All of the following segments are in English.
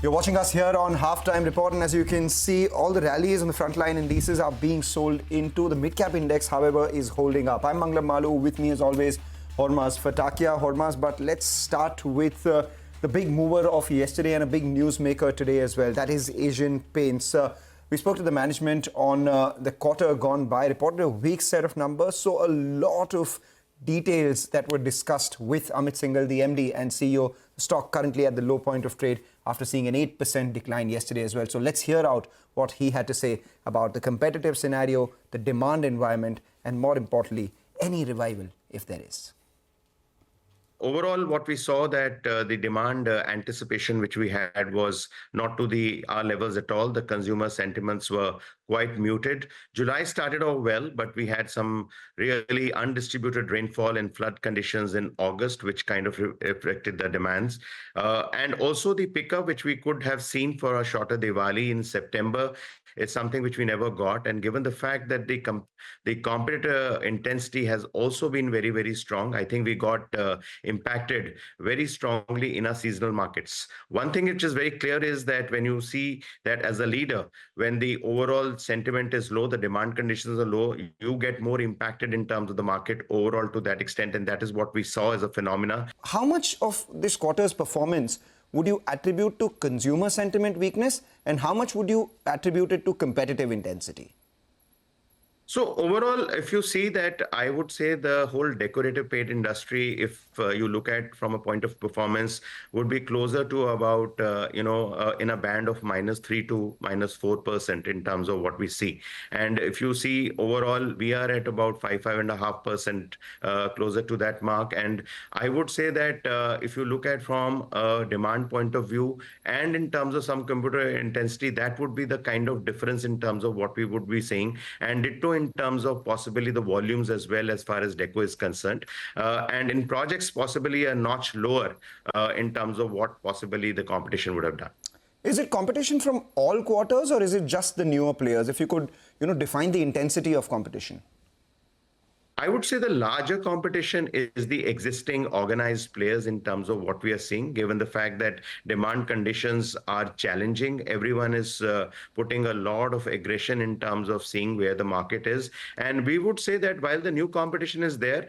You're watching us here on Halftime Report, and as you can see, all the rallies on the frontline indices are being sold into. The mid-cap index, however, is holding up. I'm Mangalam Malu. With me, as always, Hormaz Fatakia. Hormaz, but let's start with the big mover of yesterday and a big newsmaker today as well. That is Asian Paints. We spoke to the management on the quarter gone by, reported a weak set of numbers, so a lot of details that were discussed with Amit Singhal, the MD and CEO. The stock currently at the low point of trade after seeing an 8% decline yesterday as well. So let's hear out what he had to say about the competitive scenario, the demand environment, and more importantly, any revival if there is. Overall, what we saw that the demand anticipation which we had was not to our levels at all. The consumer sentiments were quite muted. July started off well, but we had some really undistributed rainfall and flood conditions in August, which kind of affected the demands. And also the pickup, which we could have seen for a shorter Diwali in September, is something which we never got. And given the fact that the competitor intensity has also been very, very strong, I think we got impacted very strongly in our seasonal markets. One thing which is very clear is that when you see that as a leader, when the overall sentiment is low, the demand conditions are low, you get more impacted in terms of the market overall to that extent. And that is what we saw as a phenomena. How much of this quarter's performance would you attribute to consumer sentiment weakness, and how much would you attribute it to competitive intensity? So overall, if you see that, I would say the whole decorative paint industry, if you look at from a point of performance, would be closer to about, in a band of -3 to -4% in terms of what we see. And if you see overall, we are at about 5.5% closer to that mark. And I would say that if you look at from a demand point of view and in terms of some computer intensity, that would be the kind of difference in terms of what we would be seeing. And it in terms of possibly the volumes as well as far as deco is concerned. And in projects, possibly a notch lower in terms of what possibly the competition would have done. Is it competition from all quarters, or is it just the newer players? If you could, define the intensity of competition. I would say the larger competition is the existing organized players in terms of what we are seeing, given the fact that demand conditions are challenging. Everyone is putting a lot of aggression in terms of seeing where the market is. And we would say that while the new competition is there,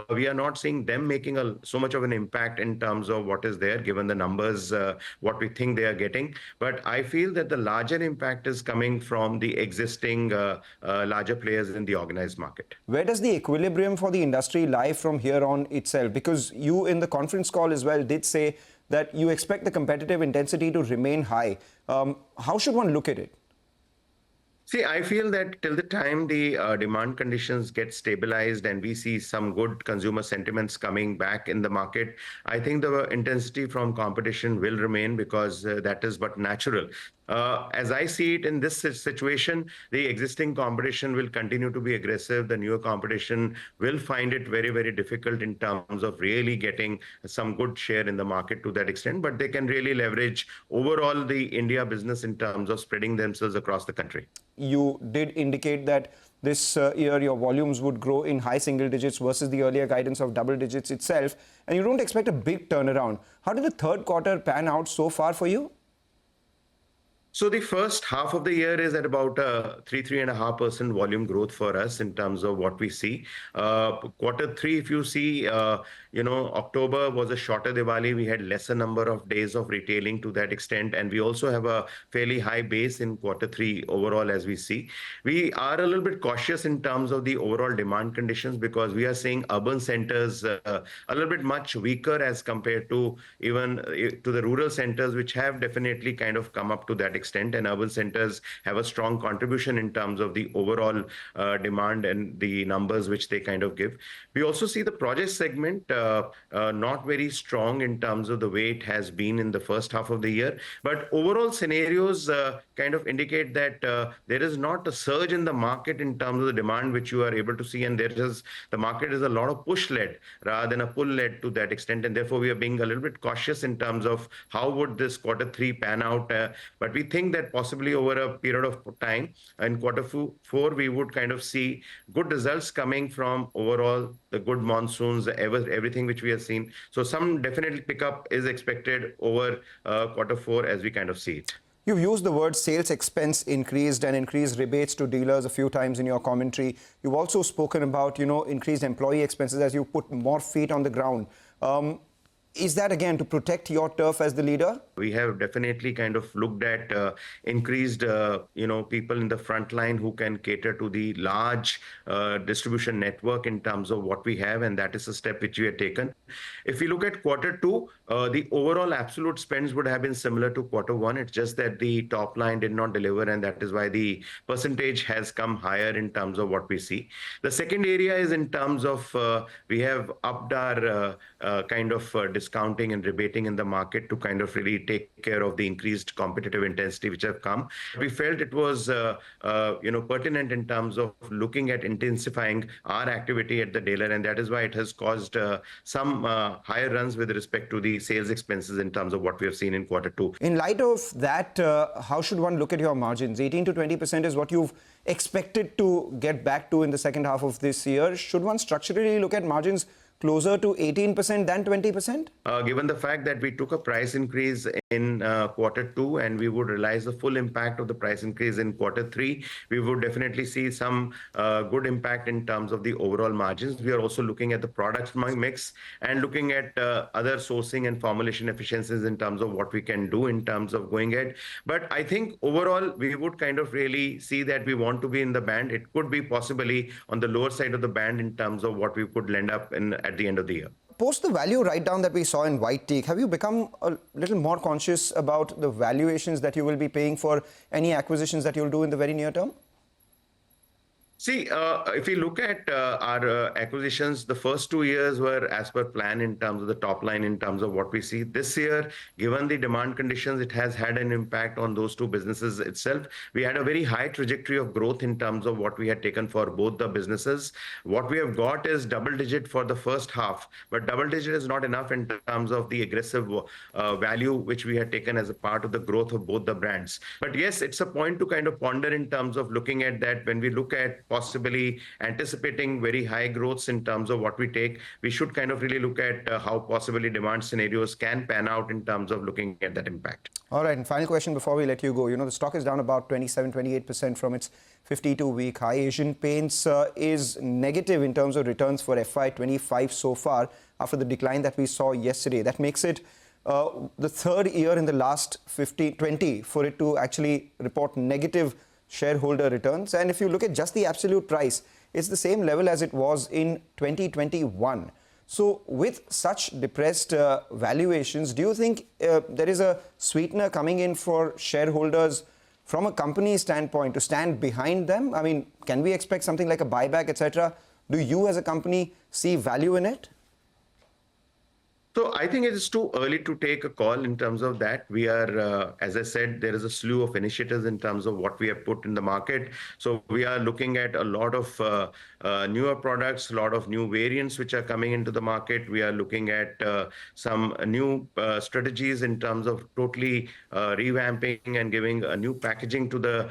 we are not seeing them making so much of an impact in terms of what is there, given the numbers, what we think they are getting. But I feel that the larger impact is coming from the existing larger players in the organized market. Where does the equilibrium for the industry lie from here on itself? Because you in the conference call as well did say that you expect the competitive intensity to remain high. How should one look at it? See, I feel that till the time the demand conditions get stabilized and we see some good consumer sentiments coming back in the market, I think the intensity from competition will remain, because that is but natural. As I see it in this situation, the existing competition will continue to be aggressive. The newer competition will find it very, very difficult in terms of really getting some good share in the market to that extent. But they can really leverage overall the India business in terms of spreading themselves across the country. You did indicate that this year your volumes would grow in high single digits versus the earlier guidance of double digits itself, and you don't expect a big turnaround. How did the third quarter pan out so far for you? So the first half of the year is at about 3.5% volume growth for us in terms of what we see. Quarter three, if you see, October was a shorter Diwali. We had lesser number of days of retailing to that extent. And we also have a fairly high base in quarter three overall as we see. We are a little bit cautious in terms of the overall demand conditions, because we are seeing urban centers a little bit much weaker as compared to even to the rural centers, which have definitely kind of come up to that extent, and urban centers have a strong contribution in terms of the overall demand and the numbers which they kind of give. We also see the project segment not very strong in terms of the way it has been in the first half of the year, but overall scenarios kind of indicate that there is not a surge in the market in terms of the demand which you are able to see, and the market is a lot of push led rather than a pull led to that extent, and therefore we are being a little bit cautious in terms of how would this quarter three pan out, but we think that possibly over a period of time, in quarter four, we would kind of see good results coming from overall the good monsoons, everything which we have seen. So some definitely pickup is expected over quarter four as we kind of see it. You've used the word sales expense increased and increased rebates to dealers a few times in your commentary. You've also spoken about, increased employee expenses as you put more feet on the ground. Is that, again, to protect your turf as the leader? We have definitely kind of looked at increased, people in the front line who can cater to the large distribution network in terms of what we have, and that is a step which we have taken. If we look at quarter two, the overall absolute spends would have been similar to quarter one. It's just that the top line did not deliver, and that is why the percentage has come higher in terms of what we see. The second area is in terms of we have upped our kind of discounting and rebating in the market to kind of really take care of the increased competitive intensity which have come. We felt it was pertinent in terms of looking at intensifying our activity at the dealer, and that is why it has caused some higher runs with respect to the sales expenses in terms of what we have seen in quarter two. In light of that, how should one look at your margins? 18 to 20% is what you've expected to get back to in the second half of this year. Should one structurally look at margins closer to 18% than 20%? Given the fact that we took a price increase in quarter two and we would realize the full impact of the price increase in quarter three, we would definitely see some good impact in terms of the overall margins. We are also looking at the product mix and looking at other sourcing and formulation efficiencies in terms of what we can do in terms of going ahead. But I think overall, we would kind of really see that we want to be in the band. It could be possibly on the lower side of the band in terms of what we could land up in at the end of the year. Post the value write-down that we saw in White Teak, have you become a little more conscious about the valuations that you will be paying for any acquisitions that you'll do in the very near term? See, if we look at our acquisitions, the first 2 years were as per plan in terms of the top line, in terms of what we see. This year, given the demand conditions, it has had an impact on those two businesses itself. We had a very high trajectory of growth in terms of what we had taken for both the businesses. What we have got is double digit for the first half, but double digit is not enough in terms of the aggressive value which we had taken as a part of the growth of both the brands. But yes, it's a point to kind of ponder in terms of looking at that when we look at possibly anticipating very high growths in terms of what we take. We should kind of really look at how possibly demand scenarios can pan out in terms of looking at that impact. All right, and final question before we let you go. The stock is down about 27-28% from its 52-week high. Asian Paints is negative in terms of returns for FY25 so far after the decline that we saw yesterday. That makes it the third year in the last 20 for it to actually report negative shareholder returns. And if you look at just the absolute price, it's the same level as it was in 2021. So with such depressed valuations, do you think there is a sweetener coming in for shareholders from a company standpoint to stand behind them? I mean, can we expect something like a buyback, etc.? Do you as a company see value in it? So I think it is too early to take a call in terms of that. We are, as I said, there is a slew of initiatives in terms of what we have put in the market. So we are looking at a lot of newer products, a lot of new variants which are coming into the market. We are looking at some new strategies in terms of totally revamping and giving a new packaging to the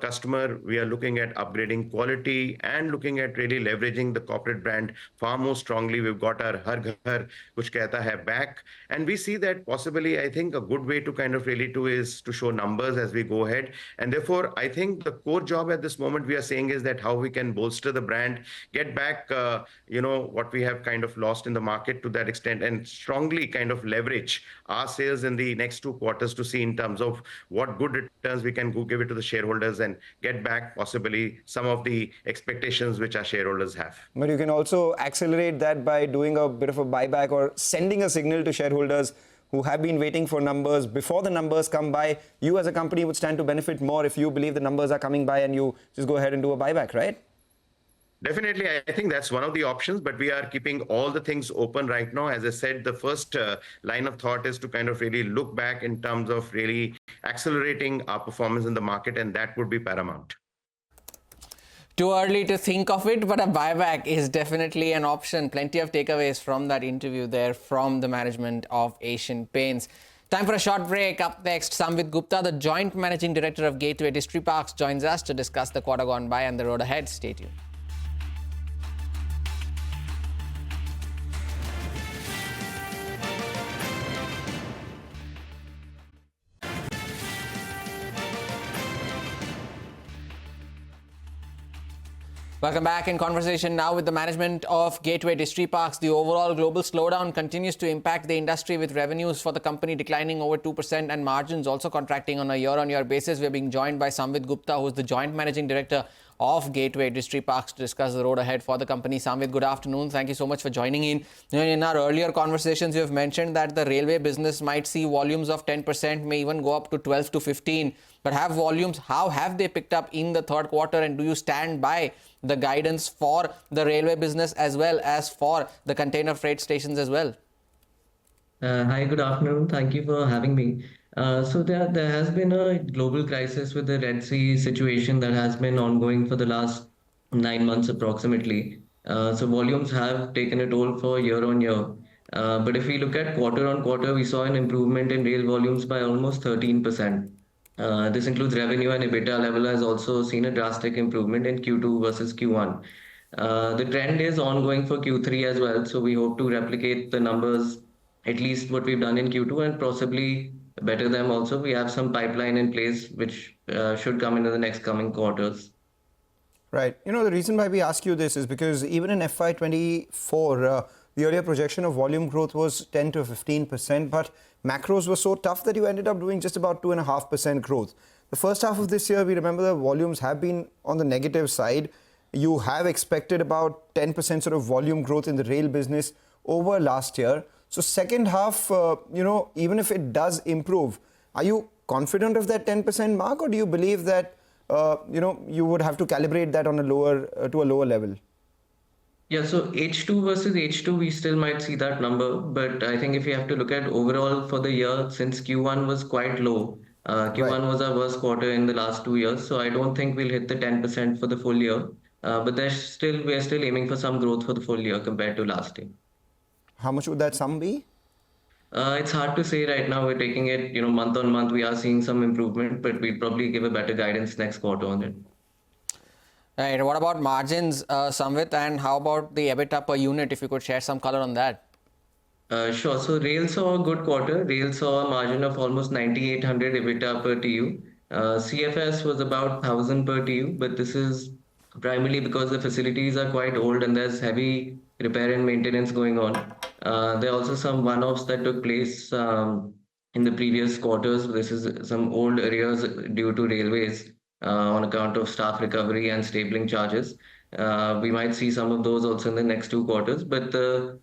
customer. We are looking at upgrading quality and looking at really leveraging the corporate brand far more strongly. We've got our Har Ghar Kuch Kehta Hai back, and we see that possibly, I think a good way to kind of really do is to show numbers as we go ahead. And therefore, I think the core job at this moment we are saying is that how we can bolster the brand, get back, what we have kind of lost in the market to that extent, and strongly kind of leverage our sales in the next 2 quarters to see in terms of what good returns we can go give it to the shareholders and get back possibly some of the expectations which our shareholders have. But you can also accelerate that by doing a bit of a buyback or sending a signal to shareholders who have been waiting for numbers. Before the numbers come by, you as a company would stand to benefit more if you believe the numbers are coming by and you just go ahead and do a buyback, right? Definitely, I think that's one of the options, but we are keeping all the things open right now. As I said, the first line of thought is to kind of really look back in terms of really accelerating our performance in the market, and that would be paramount. Too early to think of it, but a buyback is definitely an option. Plenty of takeaways from that interview there from the management of Asian Paints. Time for a short break. Up next, Samvid Gupta, the Joint Managing Director of Gateway Distriparks, joins us to discuss the quarter gone by and the road ahead. Stay tuned. Welcome back. In conversation now with the management of Gateway Distriparks. The overall global slowdown continues to impact the industry, with revenues for the company declining over 2% and margins also contracting on a year-on-year basis. We're being joined by Samvid Gupta, who's the Joint Managing Director of Gateway Distriparks, to discuss the road ahead for the company. Samvid, good afternoon. Thank you so much for joining in. In our earlier conversations, you have mentioned that the railway business might see volumes of 10%, may even go up to 12 to 15. But how have they picked up in the third quarter, and do you stand by the guidance for the railway business as well as for the container freight stations as well? Hi, good afternoon. Thank you for having me. So there has been a global crisis with the Red Sea situation that has been ongoing for the last 9 months approximately. So volumes have taken a toll for year on year. But if we look at quarter on quarter, we saw an improvement in rail volumes by almost 13%. This includes revenue, and EBITDA level has also seen a drastic improvement in Q2 versus Q1. The trend is ongoing for Q3 as well, so we hope to replicate the numbers, at least what we've done in Q2, and possibly better them also. We have some pipeline in place which should come into the next coming quarters. Right. The reason why we ask you this is because even in FY24, the earlier projection of volume growth was 10 to 15%, but macros were so tough that you ended up doing just about 2.5% growth. The first half of this year, we remember the volumes have been on the negative side. You have expected about 10% sort of volume growth in the rail business over last year. So second half, even if it does improve, are you confident of that 10% mark, or do you believe that, you would have to calibrate that on a lower level? Yeah, so H2 versus H2, we still might see that number, but I think if you have to look at overall for the year, since Q1 was quite low, Q1 was our worst quarter in the last 2 years, so I don't think we'll hit the 10% for the full year. But we're still aiming for some growth for the full year compared to last year. How much would that sum be? It's hard to say right now. We're taking it, month on month. We are seeing some improvement, but we'll probably give a better guidance next quarter on it. Right. What about margins, Samvit, and how about the EBITDA per unit, if you could share some color on that? Sure. So Rail saw a good quarter. Rail saw a margin of almost 9,800 EBITDA per TU. CFS was about 1,000 per TU, but this is primarily because the facilities are quite old and there's heavy repair and maintenance going on. There are also some one-offs that took place in the previous quarters. This is some old arrears due to railways on account of staff recovery and stabling charges. We might see some of those also in the next 2 quarters, but the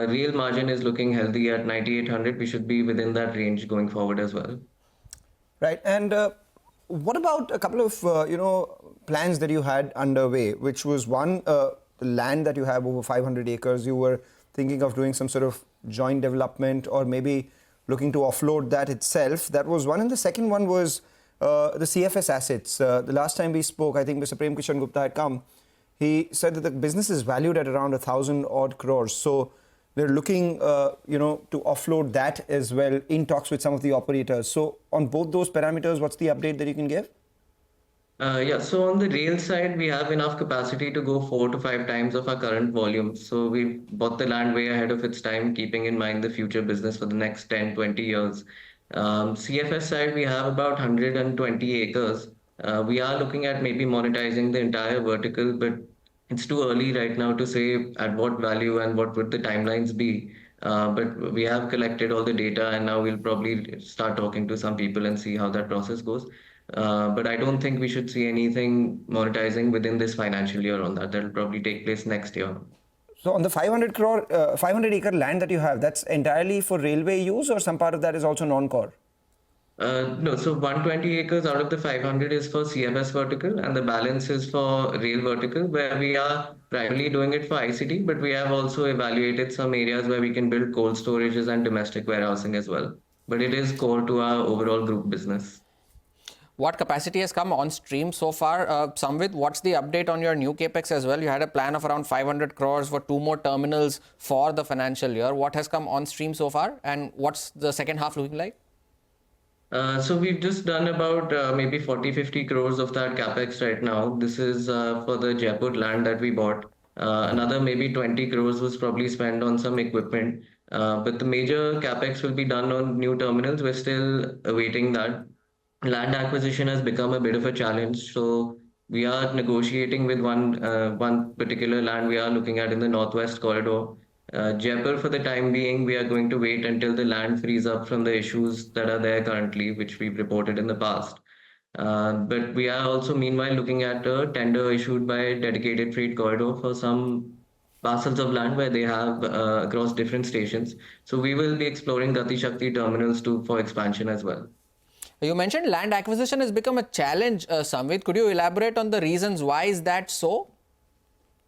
real margin is looking healthy at 9,800. We should be within that range going forward as well. Right. And what about a couple of, plans that you had underway, which was one, the land that you have over 500 acres, you were thinking of doing some sort of joint development or maybe looking to offload that itself. That was one. And the second one was the CFS assets. The last time we spoke, I think Mr. Prem Kishan Gupta had come. He said that the business is valued at around 1,000 odd crores. So they're looking, to offload that as well, in talks with some of the operators. So on both those parameters, what's the update that you can give? Yeah, so on the rail side, we have enough capacity to go 4 to 5 times of our current volume. So we bought the land way ahead of its time, keeping in mind the future business for the next 10, 20 years. CFS side, we have about 120 acres. We are looking at maybe monetizing the entire vertical, but it's too early right now to say at what value and what would the timelines be. But we have collected all the data, and now we'll probably start talking to some people and see how that process goes. But I don't think we should see anything monetizing within this financial year on that. That'll probably take place next year. So on the 500 acre land that you have, that's entirely for railway use, or some part of that is also non-core? No, so 120 acres out of the 500 is for CFS vertical, and the balance is for rail vertical, where we are primarily doing it for ICT, but we have also evaluated some areas where we can build cold storages and domestic warehousing as well. But it is core to our overall group business. What capacity has come on stream so far? Samvit, what's the update on your new capex as well? You had a plan of around 500 crores for 2 more terminals for the financial year. What has come on stream so far, and what's the second half looking like? So we've just done about maybe 40-50 crores of that capex right now. This is for the Jaipur land that we bought. Another maybe 20 crores was probably spent on some equipment. But the major capex will be done on new terminals. We're still awaiting that. Land acquisition has become a bit of a challenge. So we are negotiating with one particular land we are looking at in the northwest corridor. Jaipur, for the time being, we are going to wait until the land frees up from the issues that are there currently, which we've reported in the past. But we are also, meanwhile, looking at a tender issued by Dedicated Freight Corridor for some parcels of land where they have across different stations. So we will be exploring Gati Shakti terminals too for expansion as well. You mentioned land acquisition has become a challenge, Samvid. Could you elaborate on the reasons why is that so?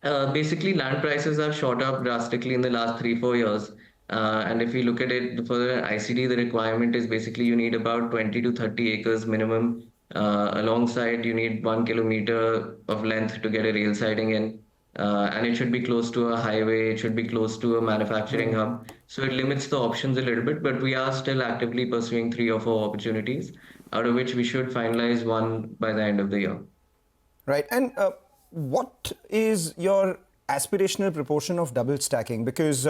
Basically, land prices have shot up drastically in the last 3-4 years. And if you look at it for the ICD, the requirement is basically you need about 20 to 30 acres minimum. Alongside, you need 1 kilometer of length to get a rail siding in. And it should be close to a highway, it should be close to a manufacturing hub. So it limits the options a little bit, but we are still actively pursuing 3 or 4 opportunities, out of which we should finalize one by the end of the year. Right. And what is your aspirational proportion of double stacking? Because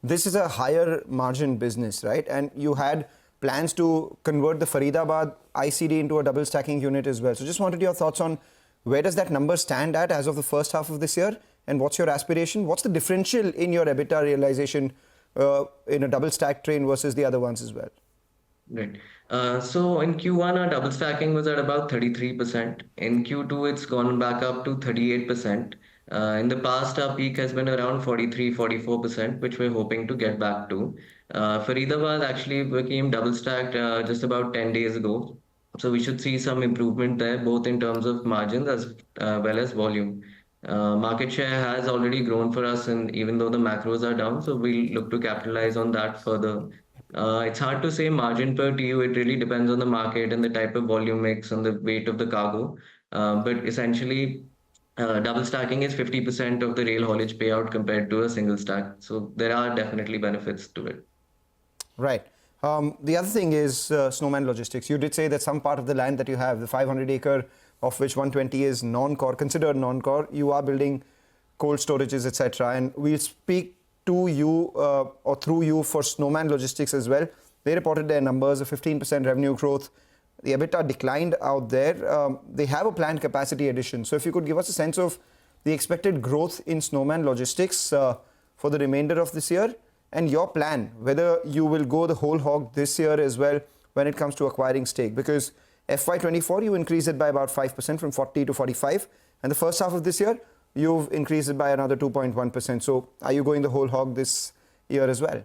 this is a higher margin business, right? And you had plans to convert the Faridabad ICD into a double stacking unit as well. So just wanted your thoughts on where does that number stand at as of the first half of this year? And what's your aspiration? What's the differential in your EBITDA realization in a double stack train versus the other ones as well? Right. So in Q1, our double stacking was at about 33%. In Q2, it's gone back up to 38%. In the past, our peak has been around 43-44%, which we're hoping to get back to. Faridabad actually became double stacked just about 10 days ago. So we should see some improvement there, both in terms of margins as well as volume. Market share has already grown for us, and even though the macros are down, so we'll look to capitalize on that further. It's hard to say margin per TU. It really depends on the market and the type of volume mix and the weight of the cargo. But essentially, double stacking is 50% of the rail haulage payout compared to a single stack. So there are definitely benefits to it. Right. The other thing is Snowman Logistics. You did say that some part of the land that you have, the 500 acre, of which 120 is non-core, considered non-core, you are building cold storages, etc. And we'll speak to you or through you for Snowman Logistics as well. They reported their numbers, a 15% revenue growth. The EBITDA declined out there. They have a planned capacity addition. So if you could give us a sense of the expected growth in Snowman Logistics for the remainder of this year and your plan, whether you will go the whole hog this year as well when it comes to acquiring stake. Because FY24, you increased it by about 5% from 40 to 45. And the first half of this year, you've increased it by another 2.1%. So are you going the whole hog this year as well?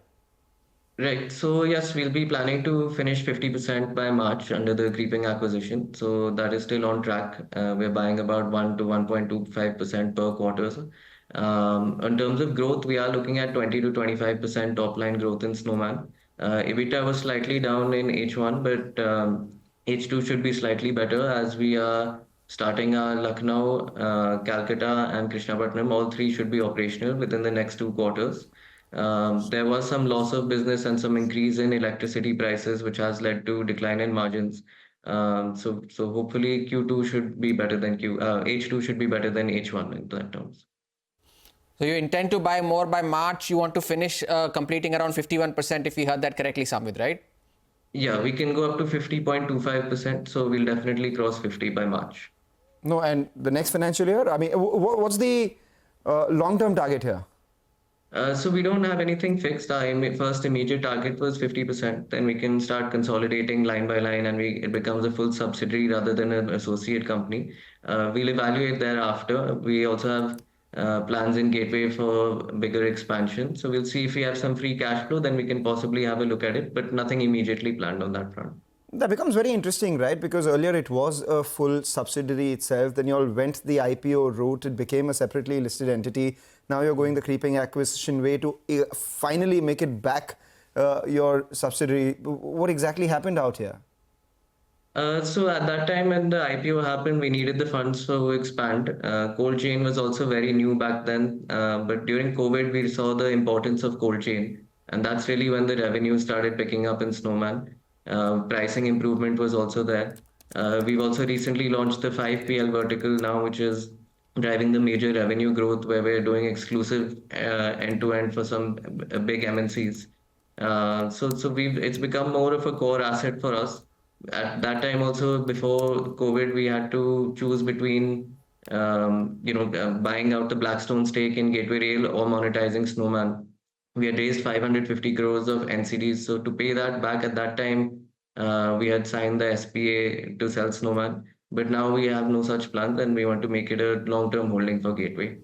Right. So yes, we'll be planning to finish 50% by March under the creeping acquisition. So that is still on track. We're buying about 1 to 1.25% per quarter. In terms of growth, we are looking at 20 to 25% top line growth in Snowman. EBITDA was slightly down in H1, but H2 should be slightly better as we are starting our Lucknow, Calcutta and Krishnapatnam. All three should be operational within the next 2 quarters. There was some loss of business and some increase in electricity prices, which has led to decline in margins. So hopefully Q2 should be better than H2 should be better than H1 in that terms. So you intend to buy more by March. You want to finish completing around 51%, if we heard that correctly, Samvid, right? Yeah, we can go up to 50.25%. So we'll definitely cross 50 by March. No, and the next financial year, I mean, what's the long-term target here? So we don't have anything fixed. Our first immediate target was 50%. Then we can start consolidating line by line and it becomes a full subsidiary rather than an associate company. We'll evaluate thereafter. We also have plans in Gateway for bigger expansion. So we'll see if we have some free cash flow, then we can possibly have a look at it, but nothing immediately planned on that front. That becomes very interesting, right? Because earlier it was a full subsidiary itself. Then you all went the IPO route. It became a separately listed entity. Now you're going the creeping acquisition way to finally make it back your subsidiary. What exactly happened out here? So at that time when the IPO happened, we needed the funds to expand. Cold chain was also very new back then. But during COVID, we saw the importance of cold chain. And that's really when the revenue started picking up in Snowman. Pricing improvement was also there. We've also recently launched the 5PL vertical now, which is driving the major revenue growth, where we're doing exclusive end-to-end for some big MNCs. So it's become more of a core asset for us. At that time also, before COVID, we had to choose between buying out the Blackstone stake in Gateway Rail or monetizing Snowman. We had raised 550 crores of NCDs. So to pay that back at that time, we had signed the SPA to sell Snowman. But now we have no such plans, and we want to make it a long-term holding for Gateway.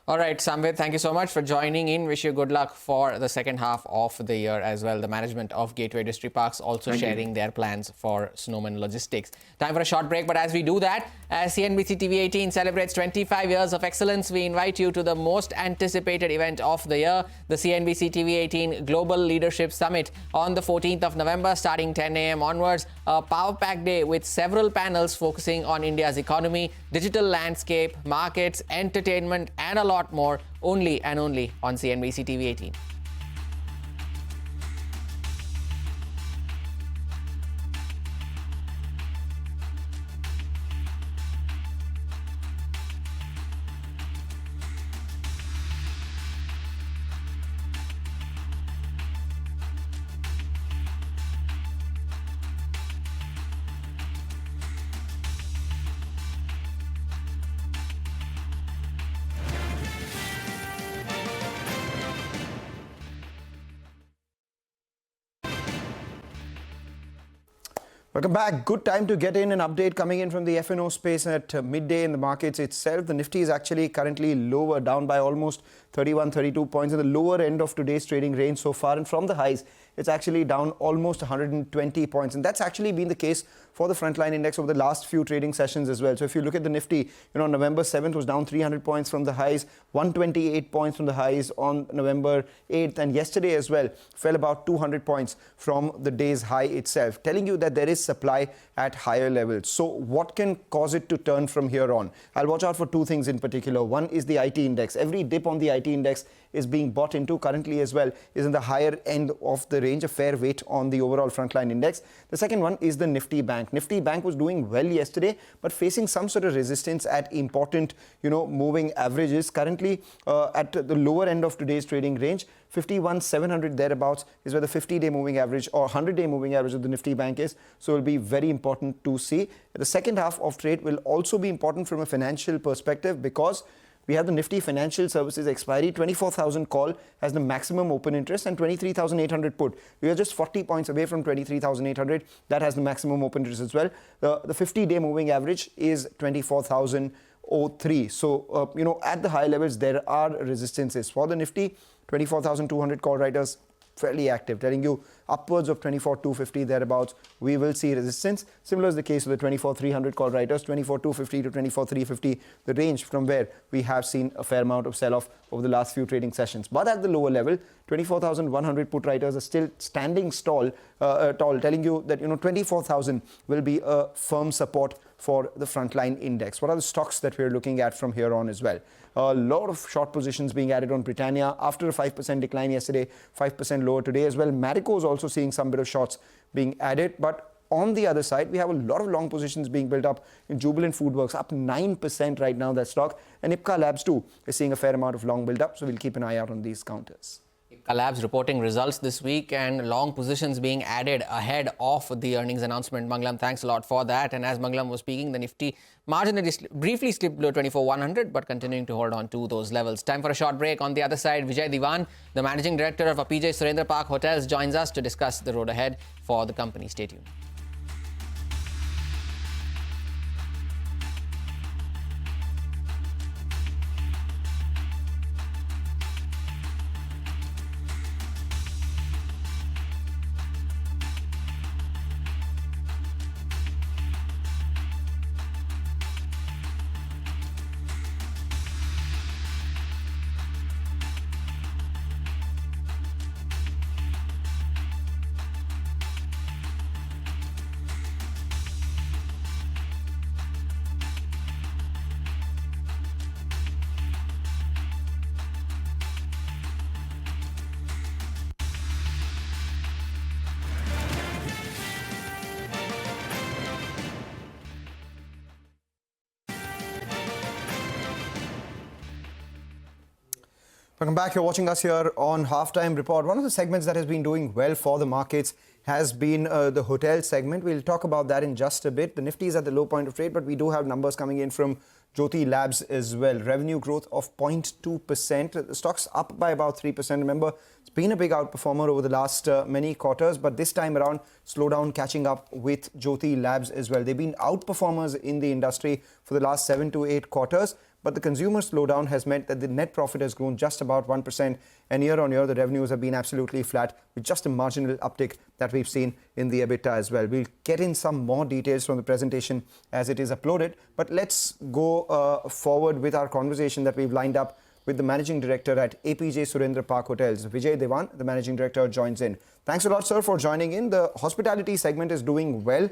All right, Samvid, thank you so much for joining in. Wish you good luck for the second half of the year as well. The management of Gateway Distriparks also sharing their plans for Snowman Logistics. Time for a short break, but as we do that, as CNBC TV18 celebrates 25 years of excellence, we invite you to the most anticipated event of the year, the CNBC TV18 Global Leadership Summit on the 14th of November, starting 10 a.m. onwards. A power-packed day with several panels focusing on India's economy, digital landscape, markets, entertainment, and a lot more, only and only on CNBC TV18. Welcome back. Good time to get in an update coming in from the F&O space at midday in the markets itself. The Nifty is actually currently lower, down by almost 31, 32 points in the lower end of today's trading range so far. And from the highs, it's actually down almost 120 points. And that's actually been the case for the frontline index over the last few trading sessions as well. So if you look at the Nifty, November 7th was down 300 points from the highs, 128 points from the highs on November 8th. And yesterday as well, fell about 200 points from the day's high itself, telling you that there is supply at higher levels. So what can cause it to turn from here on? I'll watch out for two things in particular. One is the IT index. Every dip on the IT index is being bought into currently as well, is in the higher end of the range, a fair weight on the overall frontline index. The second one is the Nifty Bank. Nifty Bank was doing well yesterday, but facing some sort of resistance at important, moving averages. Currently at the lower end of today's trading range, 51,700 thereabouts is where the 50-day moving average or 100-day moving average of the Nifty Bank is. So it will be very important to see. The second half of trade will also be important from a financial perspective, because we have the Nifty Financial Services expiry. 24,000 call has the maximum open interest and 23,800 put. We are just 40 points away from 23,800. That has the maximum open interest as well. The 50-day moving average is 24,003. So, at the high levels, there are resistances. For the Nifty, 24,200 call writers, fairly active, telling you upwards of 24,250 thereabouts, we will see resistance. Similar is the case with the 24,300 call writers, 24,250 to 24,350, the range from where we have seen a fair amount of sell-off over the last few trading sessions. But at the lower level, 24,100 put writers are still standing tall, telling you that 24,000 will be a firm support for the frontline index. What are the stocks that we're looking at from here on as well? A lot of short positions being added on Britannia after a 5% decline yesterday, 5% lower today as well. Marico is also seeing some bit of shorts being added, but on the other side, we have a lot of long positions being built up in Jubilant Foodworks, up 9% right now, that stock. And Ipca Labs too is seeing a fair amount of long build up, so we'll keep an eye out on these counters. Ipca Labs reporting results this week and long positions being added ahead of the earnings announcement. Manglam, thanks a lot for that. And as Manglam was speaking, the Nifty marginally briefly slipped below 24,100, but continuing to hold on to those levels. Time for a short break. On the other side, Vijay Diwan, the managing director of APJ Surendra Park Hotels, joins us to discuss the road ahead for the company. Stay tuned. Welcome back. You're watching us here on Halftime Report. One of the segments that has been doing well for the markets has been the hotel segment. We'll talk about that in just a bit. The Nifty is at the low point of trade, but we do have numbers coming in from Jyoti Labs as well. Revenue growth of 0.2%. The stock's up by about 3%. Remember, it's been a big outperformer over the last many quarters, but this time around, slowdown catching up with Jyoti Labs as well. They've been outperformers in the industry for the last 7 to 8 quarters. But the consumer slowdown has meant that the net profit has grown just about 1%, and year on year the revenues have been absolutely flat with just a marginal uptick that we've seen in the EBITDA as well. We'll get in some more details from the presentation as it is uploaded, but let's go forward with our conversation that we've lined up with the Managing Director at APJ Surendra Park Hotels. Vijay Devan, the Managing Director, joins in. Thanks a lot, sir, for joining in. The hospitality segment is doing well.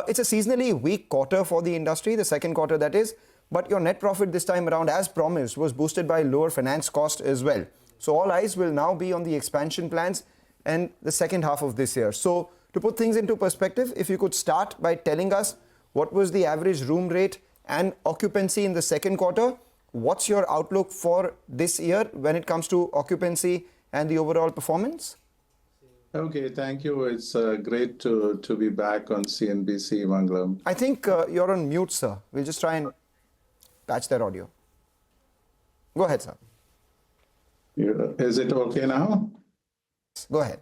It's a seasonally weak quarter for the industry, the second quarter that is. But your net profit this time around, as promised, was boosted by lower finance cost as well. So all eyes will now be on the expansion plans and the second half of this year. So to put things into perspective, if you could start by telling us what was the average room rate and occupancy in the second quarter, what's your outlook for this year when it comes to occupancy and the overall performance? Okay, thank you. It's great to be back on CNBC, Mangalam. I think you're on mute, sir. We'll just try and patch that audio. Go ahead, sir. Is it okay now? Go ahead.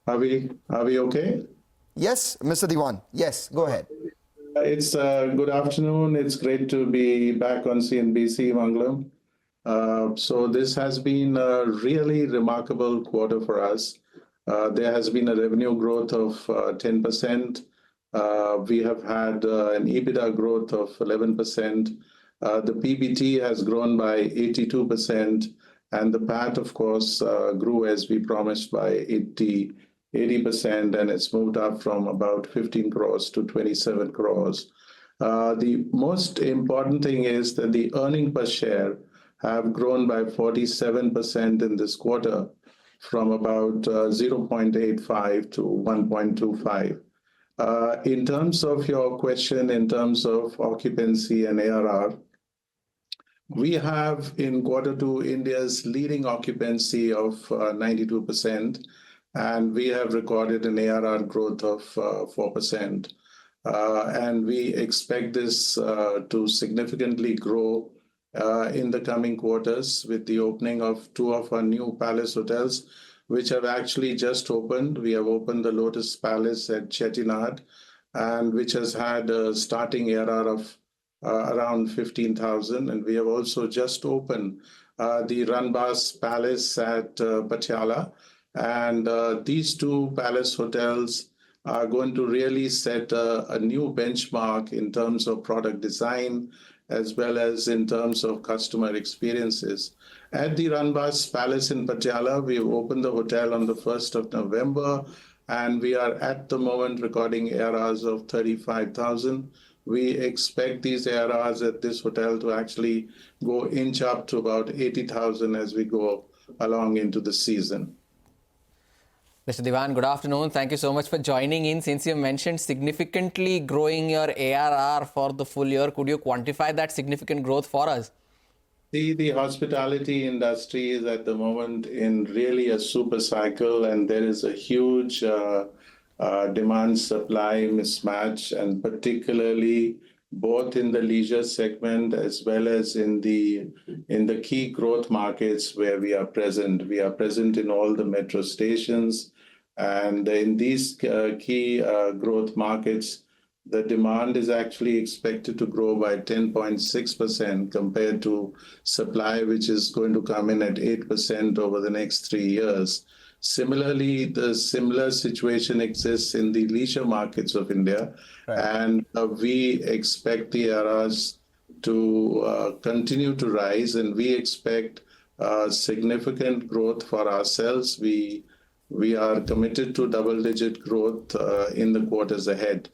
Are we okay? Yes, Mr. Devan. Yes, go ahead. It's good afternoon. It's great to be back on CNBC, Mangalam. So this has been a really remarkable quarter for us. There has been a revenue growth of 10%. We have had an EBITDA growth of 11%. The PBT has grown by 82%, and the PAT, of course, grew as we promised by 80%, and it's moved up from about 15 crores to 27 crores. The most important thing is that the earning per share have grown by 47% in this quarter, from about 0.85 to 1.25. In terms of your question, in terms of occupancy and ARR, we have in quarter two India's leading occupancy of 92%, and we have recorded an ARR growth of 4%. And we expect this to significantly grow in the coming quarters with the opening of 2 of our new palace hotels, which have actually just opened. We have opened the Lotus Palace at Chettinad, and which has had a starting ARR of around 15,000. And we have also just opened the Ranbas Palace at Patiala. And these 2 palace hotels are going to really set a new benchmark in terms of product design, as well as in terms of customer experiences. At the Ranbas Palace in Patiala, we have opened the hotel on the 1st of November, and we are at the moment recording ARRs of 35,000. We expect these ARRs at this hotel to actually go inch up to about 80,000 as we go along into the season. Mr. Devan, good afternoon. Thank you so much for joining in. Since you mentioned significantly growing your ARR for the full year, could you quantify that significant growth for us? The hospitality industry is at the moment in really a super cycle, and there is a huge demand-supply mismatch, and particularly both in the leisure segment as well as in the key growth markets where we are present. We are present in all the metro stations, and in these key growth markets, the demand is actually expected to grow by 10.6% compared to supply, which is going to come in at 8% over the next 3 years. Similarly, the similar situation exists in the leisure markets of India, right. And we expect the ARRs to continue to rise, and we expect significant growth for ourselves. We are committed to double-digit growth in the quarters ahead.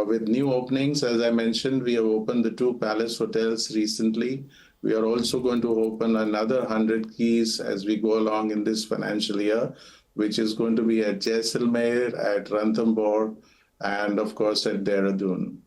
With new openings, as I mentioned, we have opened the 2 palace hotels recently. We are also going to open another 100 keys as we go along in this financial year, which is going to be at Jaisalmer, at Ranthambore, and of course at Dehradun.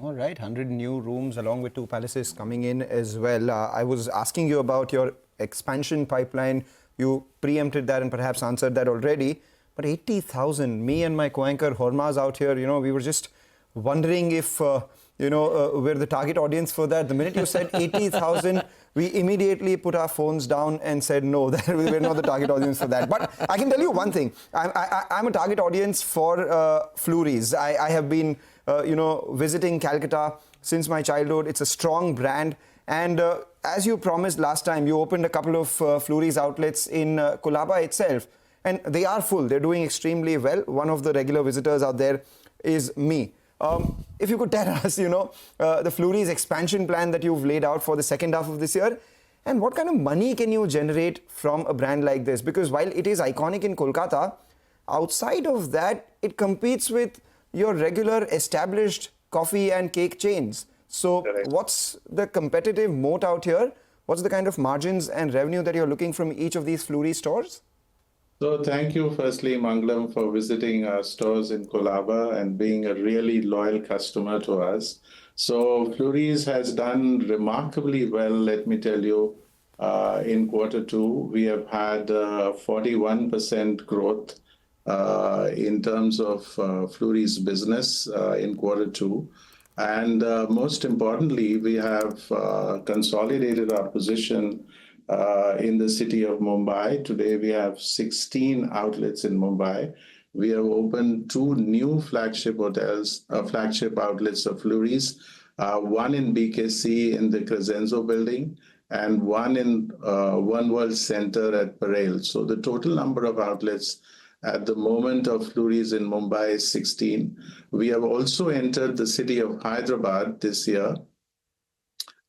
All right, 100 new rooms along with 2 palaces coming in as well. I was asking you about your expansion pipeline. You preempted that and perhaps answered that already. But 80,000, me and my co-anchor Hormaz out here, we were just wondering if, we're the target audience for that. The minute you said 80,000, we immediately put our phones down and said, no, that we're not the target audience for that. But I can tell you one thing. I'm a target audience for Flurries. I have been, visiting Calcutta since my childhood. It's a strong brand. And as you promised last time, you opened a couple of Flurries outlets in Colaba itself. And they are full. They're doing extremely well. One of the regular visitors out there is me. If you could tell us, the Flurries expansion plan that you've laid out for the second half of this year, and what kind of money can you generate from a brand like this? Because while it is iconic in Kolkata, outside of that, it competes with your regular established coffee and cake chains. So what's the competitive moat out here? What's the kind of margins and revenue that you're looking from each of these Flurries stores? So thank you, firstly, Mangalam, for visiting our stores in Colaba and being a really loyal customer to us. So Flurries has done remarkably well, let me tell you. In Q2, we have had 41% growth in terms of Flurries business in Q2. And most importantly, we have consolidated our position in the city of Mumbai. Today, we have 16 outlets in Mumbai. We have opened 2 new flagship outlets of Flurries, one in BKC in the Crescenzo building and one in One World Center at Parel. So the total number of outlets at the moment of Flurries in Mumbai is 16. We have also entered the city of Hyderabad this year.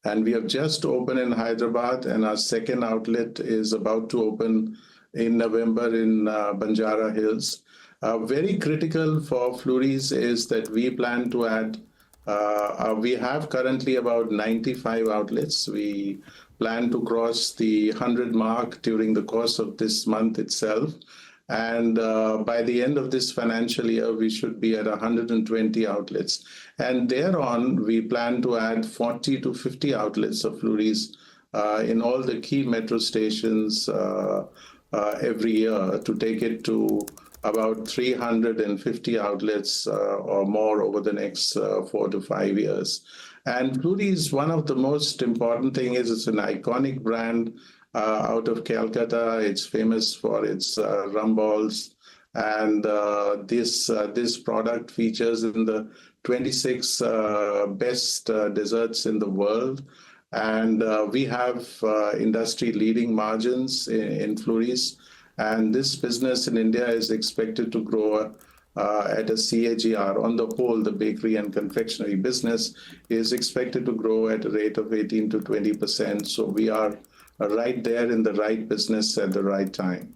And we have just opened in Hyderabad, and our second outlet is about to open in November in Banjara Hills. Very critical for Flurries is that we plan to add, we have currently about 95 outlets. We plan to cross the 100 mark during the course of this month itself. And by the end of this financial year, we should be at 120 outlets. And thereon, we plan to add 40 to 50 outlets of Flurries in all the key metro stations every year to take it to about 350 outlets or more over the next 4 to 5 years. And Flurries, one of the most important thing is it's an iconic brand out of Calcutta. It's famous for its rum balls, and this product features in the 26 best desserts in the world. And we have industry-leading margins in Flurries. And this business in India is expected to grow at a CAGR. On the whole, the bakery and confectionery business is expected to grow at a rate of 18 to 20%. So we are right there in the right business at the right time.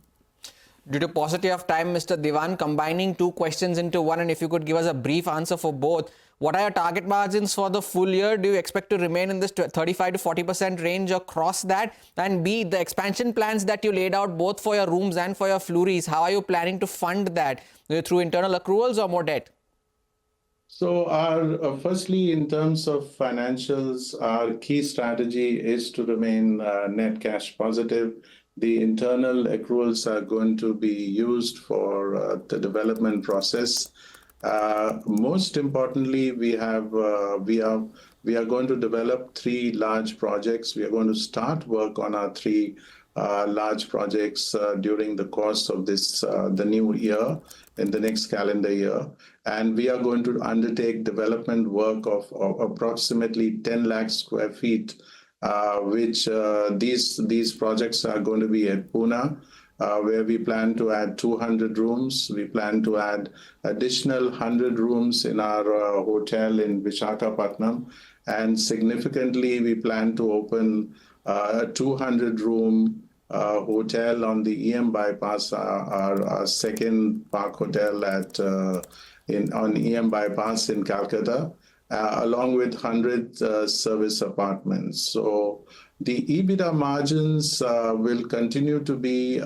Due to paucity of time, Mr. Diwan, combining 2 questions into one, and if you could give us a brief answer for both. What are your target margins for the full year? Do you expect to remain in this 35 to 40% range or cross that? And B, the expansion plans that you laid out both for your rooms and for your Flurries, how are you planning to fund that? Through internal accruals or more debt? So our firstly, in terms of financials, our key strategy is to remain net cash positive. The internal accruals are going to be used for the development process. Most importantly, we are going to develop 3 large projects. We are going to start work on our 3 large projects during the course of the new year, in the next calendar year. And we are going to undertake development work of approximately 10 lakh square feet, which these projects are going to be at Pune, where we plan to add 200 rooms. We plan to add additional 100 rooms in our hotel in Visakhapatnam. And significantly, we plan to open a 200-room hotel on the EM Bypass, our second park hotel on EM Bypass in Calcutta, along with 100 service apartments. So the EBITDA margins will continue to be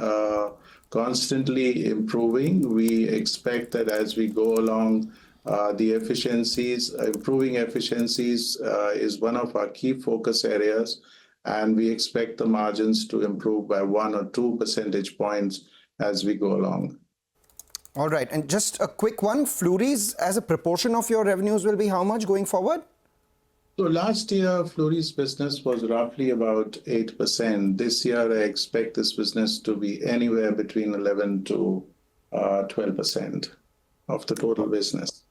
constantly improving. We expect that as we go along The efficiencies, improving efficiencies is one of our key focus areas, and we expect the margins to improve by 1 or 2 percentage points as we go along. All right, and just a quick one, Flurys as a proportion of your revenues will be how much going forward? So last year, Flurys business was roughly about 8%. This year, I expect this business to be anywhere between 11 to 12% of the total business.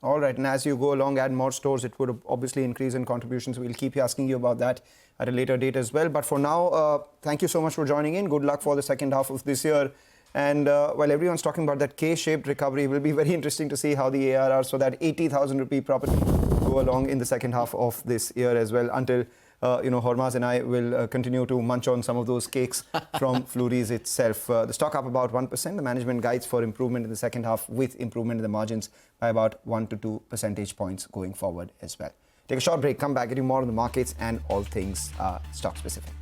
All right, and as you go along, add more stores, it would obviously increase in contributions. We'll keep asking you about that at a later date as well. But for now, thank you so much for joining in. Good luck for the second half of this year. And while everyone's talking about that K-shaped recovery, it will be very interesting to see how the ARR, so that 80,000 rupee property, go along in the second half of this year as well, until Hormaz and I will continue to munch on some of those cakes from Flurys itself. The stock up about 1%. The management guides for improvement in the second half, with improvement in the margins by about 1 to 2 percentage points going forward as well. Take a short break, come back, get you more on the markets and all things stock specific.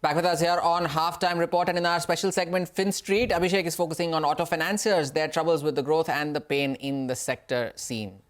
Back with us here on Halftime Report, and in our special segment, Fin Street, Abhishek is focusing on auto financiers, their troubles with the growth and the pain in the sector scene.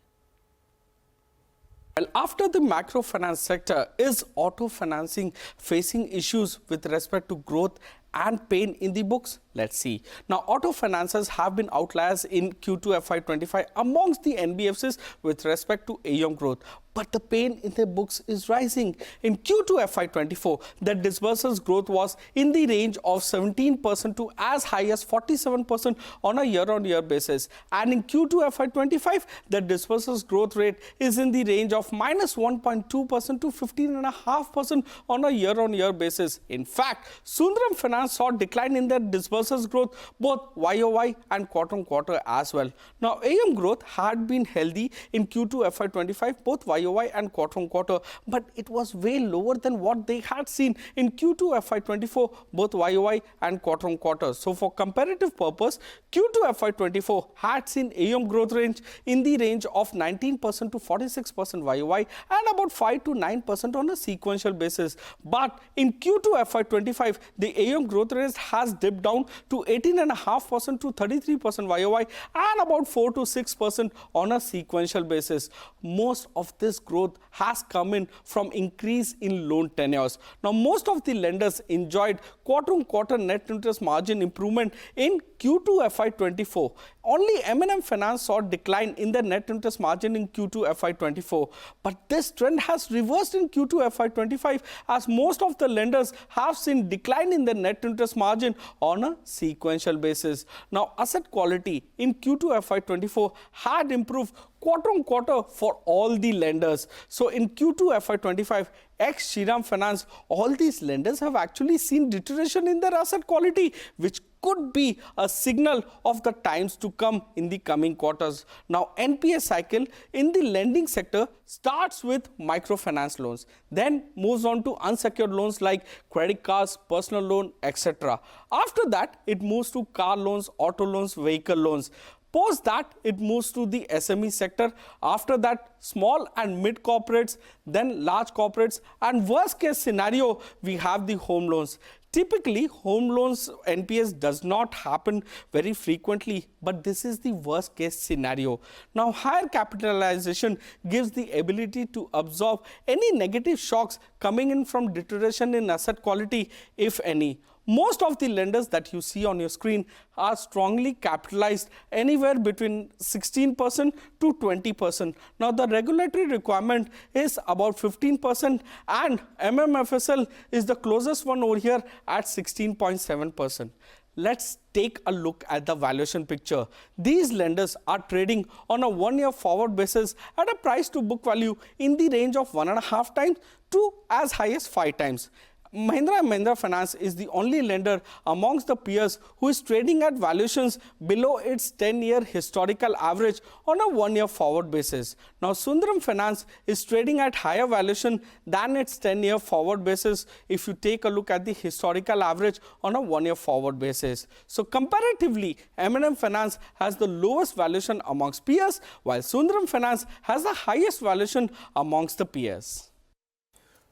Well, after the macrofinance sector, is auto financing facing issues with respect to growth and pain in the books? Let's see. Now, auto financiers have been outliers in Q2 FY25 amongst the NBFCs with respect to AUM growth. But the pain in their books is rising. In Q2 FY24, the disbursements growth was in the range of 17% to as high as 47% on a year-on-year basis. And in Q2 FY25, the disbursements growth rate is in the range of minus 1.2% to 15.5% on a year-on-year basis. In fact, Sundaram Finance saw a decline in their disbursements growth both YOY and quarter-on-quarter as well. Now, AUM growth had been healthy in Q2 FY25, both YOY and quarter-on-quarter, but it was way lower than what they had seen in Q2 FY24, both YOY and quarter-on-quarter. So, for comparative purpose, Q2 FY24 had seen AUM growth range in the range of 19% to 46% YOY and about 5 to 9% on a sequential basis. But in Q2 FY25, the AUM growth rate has dipped down to 18.5% to 33% YOY and about 4 to 6% on a sequential basis. Most of this growth has come in from increase in loan tenures. Now, most of the lenders enjoyed quarter-on-quarter net interest margin improvement in Q2 FY24. Only M&M Finance saw a decline in the net interest margin in Q2 FY24. But this trend has reversed in Q2 FY25 as most of the lenders have seen decline in the net interest margin on a sequential basis. Now, asset quality in Q2 FY24 had improved quarter-on-quarter for all the lenders. So, in Q2 FY25, ex-Shriram Finance, all these lenders have actually seen deterioration in their asset quality, which could be a signal of the times to come in the coming quarters. Now, NPA cycle in the lending sector starts with microfinance loans, then moves on to unsecured loans like credit cards, personal loan, etc. After that, it moves to car loans, auto loans, vehicle loans. Post that, it moves to the SME sector. After that, small and mid corporates, then large corporates, and worst case scenario, we have the home loans. Typically, home loans NPS does not happen very frequently, but this is the worst case scenario. Now, higher capitalization gives the ability to absorb any negative shocks coming in from deterioration in asset quality, if any. Most of the lenders that you see on your screen are strongly capitalized, anywhere between 16% to 20%. Now, the regulatory requirement is about 15%, and MMFSL is the closest one over here at 16.7%. Let's take a look at the valuation picture. These lenders are trading on a 1-year forward basis at a price to book value in the range of 1.5 times to as high as 5 times. Mahindra & Mahindra Finance is the only lender amongst the peers who is trading at valuations below its 10-year historical average on a 1-year forward basis. Now, Sundaram Finance is trading at higher valuation than its 10-year forward basis if you take a look at the historical average on a 1-year forward basis. So, comparatively, M&M Finance has the lowest valuation amongst peers, while Sundaram Finance has the highest valuation amongst the peers.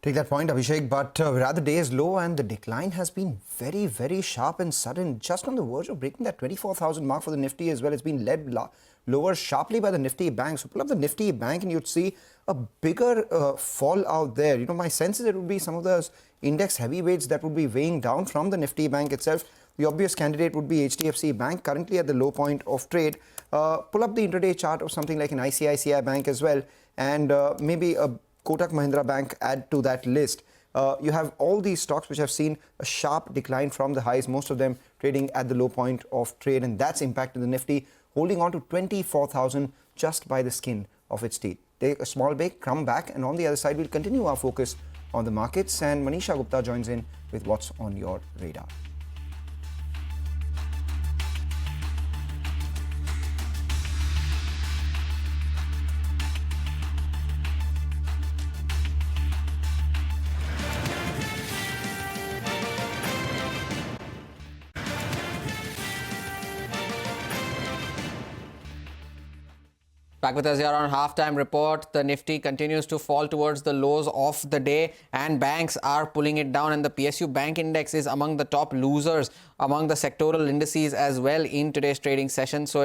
Take that point, Abhishek, but rather day is low and the decline has been very, very sharp and sudden, just on the verge of breaking that 24,000 mark for the Nifty as well. It's been led lower sharply by the Nifty Bank. So pull up the Nifty Bank and you'd see a bigger fall out there. You know, my sense is it would be some of those index heavyweights that would be weighing down from the Nifty Bank itself. The obvious candidate would be HDFC Bank, currently at the low point of trade. Pull up the intraday chart of something like an ICICI Bank as well, and maybe a Kotak Mahindra Bank add to that list. You have all these stocks which have seen a sharp decline from the highs, most of them trading at the low point of trade, and that's impacted the Nifty, holding on to 24,000 just by the skin of its teeth. Take a small break, come back, and on the other side, we'll continue our focus on the markets, and Manisha Gupta joins in with what's on your radar. Back with us here on Halftime Report. The Nifty continues to fall towards the lows of the day and banks are pulling it down, and the PSU Bank Index is among the top losers among the sectoral indices as well in today's trading session. So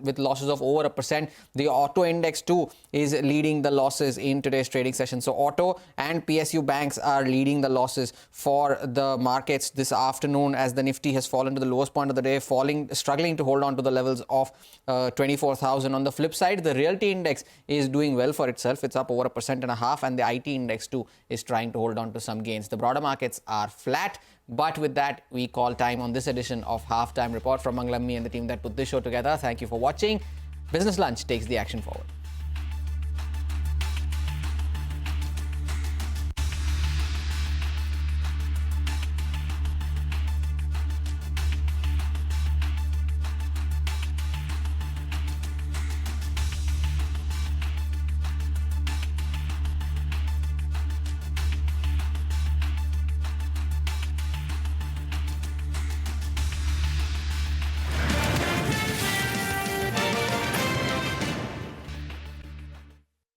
with losses of over 1%, the auto index too is leading the losses in today's trading session. So auto and PSU banks are leading the losses for the markets this afternoon, as the Nifty has fallen to the lowest point of the day, struggling to hold on to the levels of 24,000. On the flip side, the realty index is doing well for itself. It's up over 1.5%, and the IT index too is trying to hold on to some gains. The broader markets are flat. But with that, we call time on this edition of Halftime Report. From Mangalam, me and the team that put this show together, thank you for watching. Business Lunch takes the action forward.